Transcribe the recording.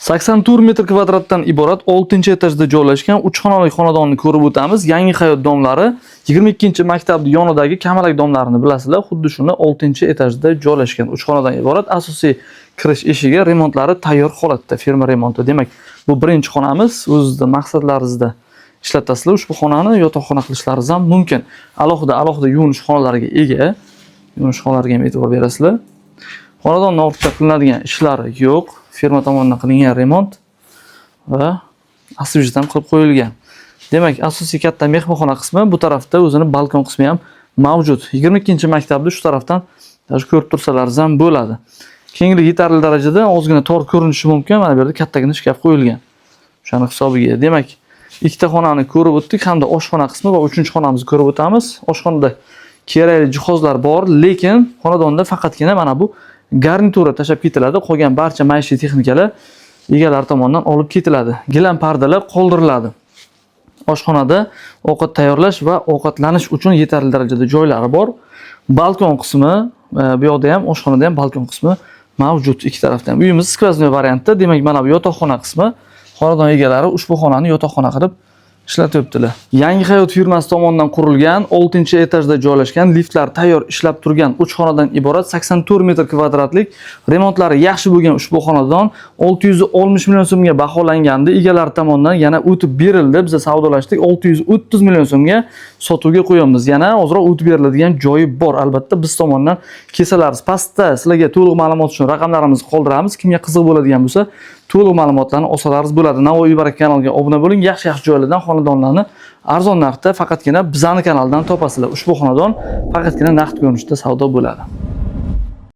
84 metr kvadratdan iborat 6-etajda joylashgan 3 xonali xonadonni ko'rib o'tamiz. Yangi hayot domlari 22-maktabning yonidagi Kamalak domlarini bilasizlar. Xuddi shuni 6-etajda joylashgan 3 xonadan iborat. Asosiy kirish eshigi remontlari tayyor holatda, firma remonti. Demak, bu birinchi xonamiz. O'zingizda maqsadlaringizda ishlatasizlar. Ushbu xonani yotoqxona qilishlaringiz ham mumkin. Alohida yuvinish xonalariga ega. Yuvinish xonalariga ham e'tibor berasizlar. Xonadonning ortida qilinadigan ishlari yo'q. Firma tomonidan qilingan remont va asbestos ham qilib qo'yilgan. Demak, asosiy katta mehmonxona qismi, bu tarafda o'zini balkon qismi ham mavjud. 22-maktabda shu tarafdan ko'rib tursalaringiz ham bo'ladi. Kenglik yetarli darajada, ozgina tor ko'rinishi mumkin. Mana bu yerda kattagina shkaf qo'yilgan. O'shaning hisobiga. Demak, ikkita xonani ko'rib o'tdik, hamda oshxona qismi va 3-xonamizni ko'rib o'tamiz. Oshxonada kerakli jihozlar bor, lekin xonadonda faqatgina mana bu garnitura tashab ketiladi. Qolgan barcha maishiy texnikalar egalar tomonidan olib ketiladi. Gilam pardalar qoldiriladi. Oshxonada ovqat tayyorlash va ovqatlanish uchun yetarli darajada joylari bor. Balkon qismi, bu yoqda ham, oshxonada ham balkon qismi mavjud ikki tarafdan. Uyimiz skvoznoy variantda. Demak, mana bu yotoqxona qismi. Xonadon egalari ushbu xonani yotoqxona qilib ishlatyaptilar. Yangi hayot firmasi tomonidan qurilgan 6-etajda joylashgan liftlar tayyor ishlab turgan 3 xonadan iborat 84 metr kvadratlik remontlari yaxshi bo'lgan ushbu xonadon 660 million so'mga baholangandi. Egalar tomonidan yana o'tib berildi. Biz savdolashdik, 630 million so'mga sotuvga qo'yamiz. Yana ozroq o'tib beriladigan joyi bor. Albatta biz tomonidan kesalarimiz pastda sizlarga to'liq ma'lumot uchun raqamlarimizni qoldiramiz. Kimga qiziq bo'ladigan bo'lsa, to'liq ma'lumotlarni olsalaringiz bo'ladi. Navoiy Barak kanaliga obuna bo'ling. Yaxshi joylardan xonadonlarni arzon narxda faqatgina bizning kanaldan topasizlar. Ushbu xonadon faqatgina naqd ko'rinishda savdo bo'ladi.